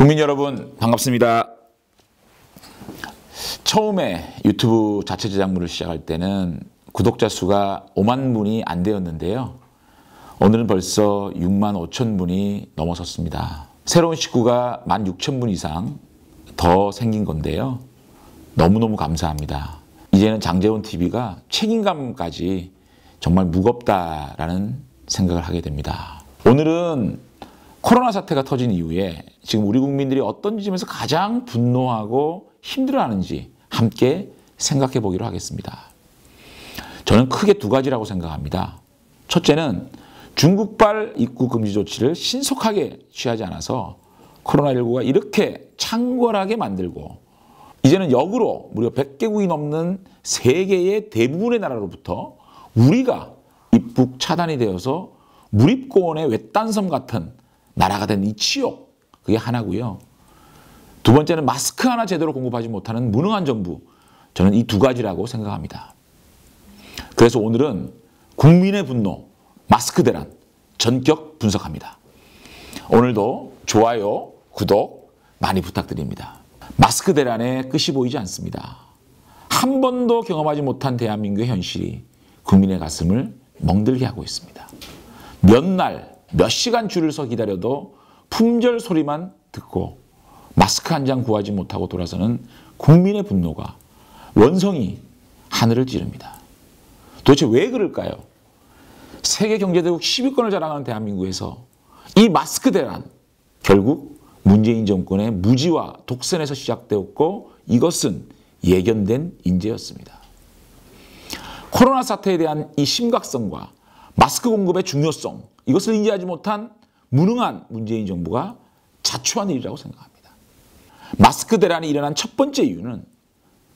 국민 여러분 반갑습니다. 처음에 유튜브 자체 제작물을 시작할 때는 구독자 수가 5만 분이 안 되었는데요. 오늘은 벌써 6만 5천 분이 넘어섰습니다. 새로운 식구가 16,000분 이상 더 생긴 건데요. 너무너무 감사합니다. 이제는 장재훈TV가 책임감까지 정말 무겁다라는 생각을 하게 됩니다. 오늘은 코로나 사태가 터진 이후에 지금 우리 국민들이 어떤 점에서 가장 분노하고 힘들어하는지 함께 생각해 보기로 하겠습니다. 저는 크게 두 가지라고 생각합니다. 첫째는 중국발 입국 금지 조치를 신속하게 취하지 않아서 코로나19가 이렇게 창궐하게 만들고 이제는 역으로 무려 100개국이 넘는 세계의 대부분의 나라로부터 우리가 입국 차단이 되어서 무립고원의 외딴섬 같은 나라가 된 이 치욕, 그게 하나고요. 두 번째는 마스크 하나 제대로 공급하지 못하는 무능한 정부, 저는 이 두 가지라고 생각합니다. 그래서 오늘은 국민의 분노, 마스크 대란 전격 분석합니다. 오늘도 좋아요, 구독 많이 부탁드립니다. 마스크 대란의 끝이 보이지 않습니다. 한 번도 경험하지 못한 대한민국의 현실이 국민의 가슴을 멍들게 하고 있습니다. 몇 날, 몇 시간 줄을 서 기다려도 품절 소리만 듣고 마스크 한 장 구하지 못하고 돌아서는 국민의 분노가 원성이 하늘을 찌릅니다. 도대체 왜 그럴까요? 세계 경제대국 10위권을 자랑하는 대한민국에서 이 마스크 대란, 결국 문재인 정권의 무지와 독선에서 시작되었고 이것은 예견된 인재였습니다. 코로나 사태에 대한 이 심각성과 마스크 공급의 중요성, 이것을 인지하지 못한 무능한 문재인 정부가 자초한 일이라고 생각합니다. 마스크 대란이 일어난 첫 번째 이유는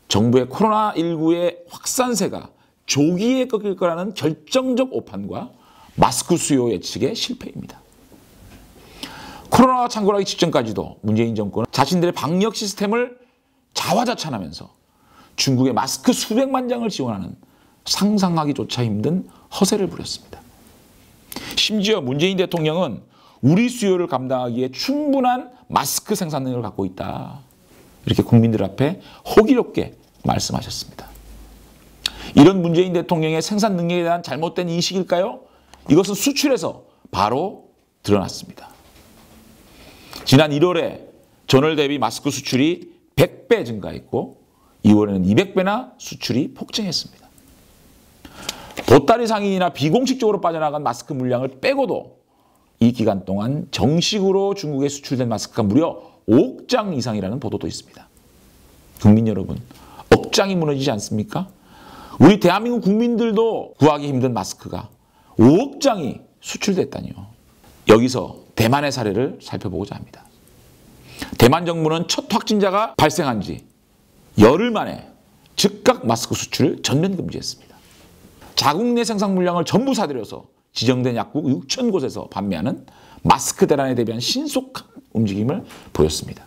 정부의 코로나19의 확산세가 조기에 꺾일 거라는 결정적 오판과 마스크 수요 예측의 실패입니다. 코로나가 창궐하기 직전까지도 문재인 정권은 자신들의 방역 시스템을 자화자찬하면서 중국의 마스크 수백만 장을 지원하는 상상하기조차 힘든 허세를 부렸습니다. 심지어 문재인 대통령은 우리 수요를 감당하기에 충분한 마스크 생산 능력을 갖고 있다. 이렇게 국민들 앞에 호기롭게 말씀하셨습니다. 이런 문재인 대통령의 생산 능력에 대한 잘못된 인식일까요? 이것은 수출에서 바로 드러났습니다. 지난 1월에 전월 대비 마스크 수출이 100배 증가했고 2월에는 200배나 수출이 폭증했습니다. 보따리 상인이나 비공식적으로 빠져나간 마스크 물량을 빼고도 이 기간 동안 정식으로 중국에 수출된 마스크가 무려 5억 장 이상이라는 보도도 있습니다. 국민 여러분, 억장이 무너지지 않습니까? 우리 대한민국 국민들도 구하기 힘든 마스크가 5억 장이 수출됐다니요. 여기서 대만의 사례를 살펴보고자 합니다. 대만 정부는 첫 확진자가 발생한 지 열흘 만에 즉각 마스크 수출을 전면 금지했습니다. 자국 내 생산 물량을 전부 사들여서 지정된 약국 6천 곳에서 판매하는 마스크 대란에 대비한 신속한 움직임을 보였습니다.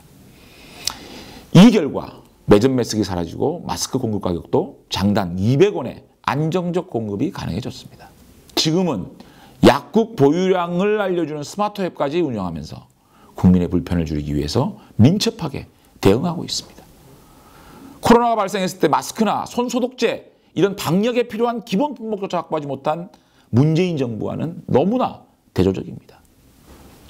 이 결과 매점 매석이 사라지고 마스크 공급 가격도 장당 200원의 안정적 공급이 가능해졌습니다. 지금은 약국 보유량을 알려주는 스마트 앱까지 운영하면서 국민의 불편을 줄이기 위해서 민첩하게 대응하고 있습니다. 코로나가 발생했을 때 마스크나 손소독제 이런 방역에 필요한 기본 품목조차 확보하지 못한 문재인 정부와는 너무나 대조적입니다.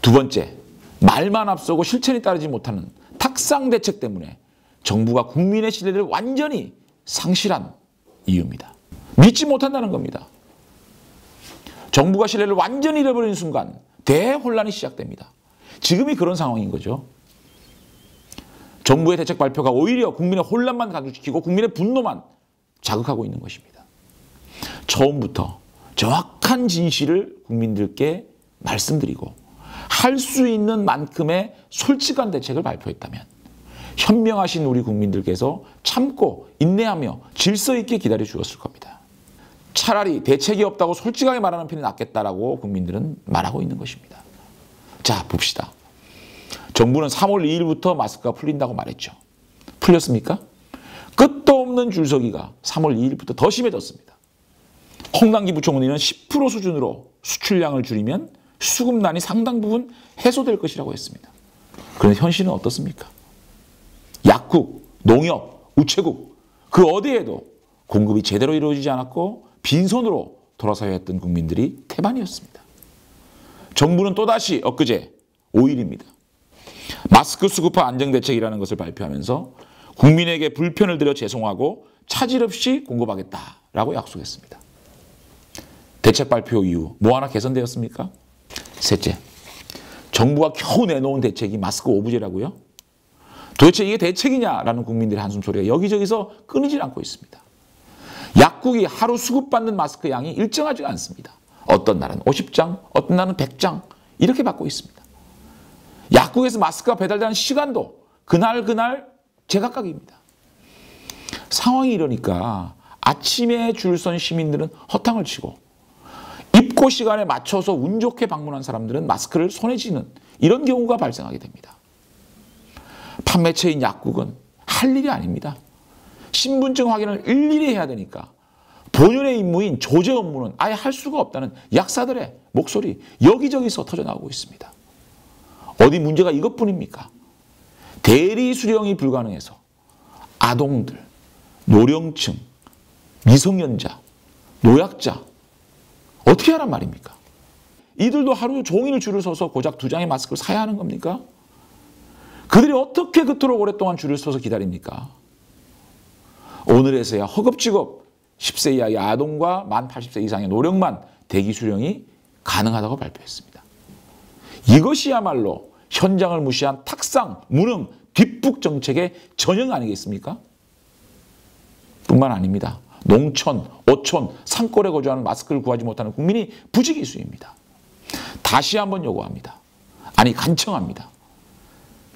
두 번째, 말만 앞서고 실천이 따르지 못하는 탁상 대책 때문에 정부가 국민의 신뢰를 완전히 상실한 이유입니다. 믿지 못한다는 겁니다. 정부가 신뢰를 완전히 잃어버리는 순간 대혼란이 시작됩니다. 지금이 그런 상황인 거죠. 정부의 대책 발표가 오히려 국민의 혼란만 가중시키고 국민의 분노만 자극하고 있는 것입니다. 처음부터 정확한 진실을 국민들께 말씀드리고 할 수 있는 만큼의 솔직한 대책을 발표했다면 현명하신 우리 국민들께서 참고 인내하며 질서 있게 기다려 주었을 겁니다. 차라리 대책이 없다고 솔직하게 말하는 편이 낫겠다라고 국민들은 말하고 있는 것입니다. 자, 봅시다. 정부는 3월 2일부터 마스크가 풀린다고 말했죠. 풀렸습니까? 끝도 없는 줄서기가 3월 2일부터 더 심해졌습니다. 홍남기 부총리는 10% 수준으로 수출량을 줄이면 수급난이 상당 부분 해소될 것이라고 했습니다. 그런데 현실은 어떻습니까? 약국, 농협, 우체국 그 어디에도 공급이 제대로 이루어지지 않았고 빈손으로 돌아서야 했던 국민들이 태반이었습니다. 정부는 또다시 엊그제 5일입니다. 마스크 수급화 안정대책이라는 것을 발표하면서 국민에게 불편을 드려 죄송하고 차질 없이 공급하겠다라고 약속했습니다. 대책 발표 이후 뭐 하나 개선되었습니까? 셋째, 정부가 겨우 내놓은 대책이 마스크 오브제라고요? 도대체 이게 대책이냐라는 국민들의 한숨소리가 여기저기서 끊이질 않고 있습니다. 약국이 하루 수급받는 마스크 양이 일정하지가 않습니다. 어떤 날은 50장, 어떤 날은 100장 이렇게 받고 있습니다. 약국에서 마스크가 배달되는 시간도 그날 제각각입니다. 상황이 이러니까 아침에 줄 선 시민들은 허탕을 치고 입고 시간에 맞춰서 운 좋게 방문한 사람들은 마스크를 손에 쥐는 이런 경우가 발생하게 됩니다. 판매처인 약국은 할 일이 아닙니다. 신분증 확인을 일일이 해야 되니까 본연의 임무인 조제 업무는 아예 할 수가 없다는 약사들의 목소리 여기저기서 터져나오고 있습니다. 어디 문제가 이것뿐입니까? 대리 수령이 불가능해서 아동들, 노령층, 미성년자, 노약자 어떻게 하란 말입니까? 이들도 하루 종일 줄을 서서 고작 2장의 마스크를 사야 하는 겁니까? 그들이 어떻게 그토록 오랫동안 줄을 서서 기다립니까? 오늘에서야 허겁지겁 10세 이하의 아동과 만 80세 이상의 노령만 대기 수령이 가능하다고 발표했습니다. 이것이야말로 현장을 무시한 탁상, 무능, 뒷북 정책의 전형 아니겠습니까? 뿐만 아닙니다. 농촌, 어촌, 산골에 거주하는 마스크를 구하지 못하는 국민이 부지기수입니다. 다시 한번 요구합니다. 아니 간청합니다.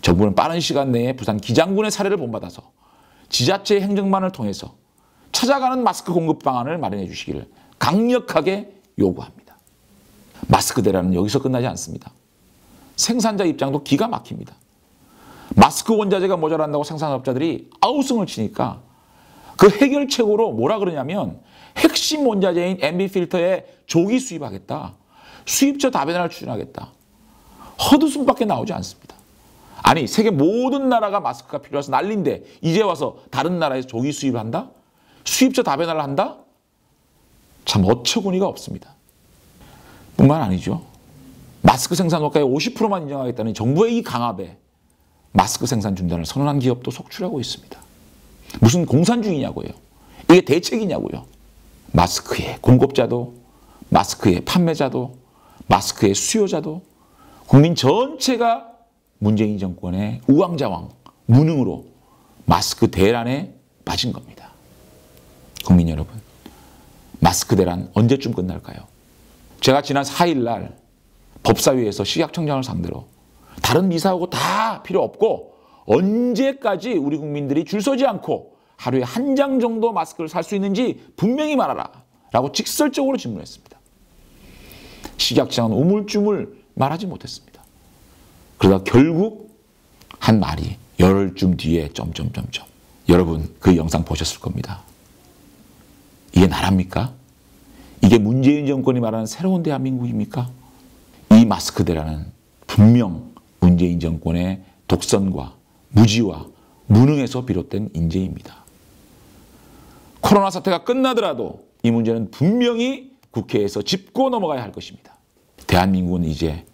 정부는 빠른 시간 내에 부산 기장군의 사례를 본받아서 지자체 행정만을 통해서 찾아가는 마스크 공급 방안을 마련해 주시기를 강력하게 요구합니다. 마스크 대란은 여기서 끝나지 않습니다. 생산자 입장도 기가 막힙니다. 마스크 원자재가 모자란다고 생산업자들이 아우성을 치니까 그 해결책으로 뭐라 그러냐면 핵심 원자재인 MB 필터에 조기 수입하겠다. 수입처 다변화를 추진하겠다. 헛웃음밖에 나오지 않습니다. 아니 세계 모든 나라가 마스크가 필요해서 난리인데 이제 와서 다른 나라에서 조기 수입을 한다? 수입처 다변화를 한다? 참 어처구니가 없습니다. 뿐만 아니죠. 마스크 생산 원가의 50%만 인정하겠다는 정부의 이 강압에 마스크 생산 중단을 선언한 기업도 속출하고 있습니다. 무슨 공산주의냐고요. 이게 대책이냐고요. 마스크의 공급자도 마스크의 판매자도 마스크의 수요자도 국민 전체가 문재인 정권의 우왕좌왕 무능으로 마스크 대란에 빠진 겁니다. 국민 여러분, 마스크 대란 언제쯤 끝날까요? 제가 지난 4일 날 법사위에서 식약청장을 상대로 다른 미사하고 다 필요 없고 언제까지 우리 국민들이 줄 서지 않고 하루에 1장 정도 마스크를 살 수 있는지 분명히 말하라 라고 직설적으로 질문했습니다. 식약청은 우물쭈물 말하지 못했습니다. 그러다 결국 한 말이 열흘쯤 뒤에 점점점점. 여러분 그 영상 보셨을 겁니다. 이게 나라입니까? 이게 문재인 정권이 말하는 새로운 대한민국입니까? 이 마스크 대란은 분명 문재인 정권의 독선과 무지와 무능에서 비롯된 인재입니다. 코로나 사태가 끝나더라도 이 문제는 분명히 국회에서 짚고 넘어가야 할 것입니다. 대한민국은 이제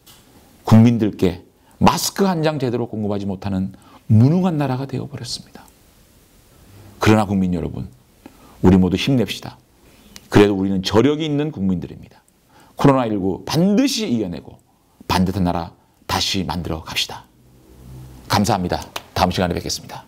국민들께 마스크 한 장 제대로 공급하지 못하는 무능한 나라가 되어버렸습니다. 그러나 국민 여러분, 우리 모두 힘냅시다. 그래도 우리는 저력이 있는 국민들입니다. 코로나19 반드시 이겨내고 반듯한 나라 다시 만들어 갑시다. 감사합니다. 다음 시간에 뵙겠습니다.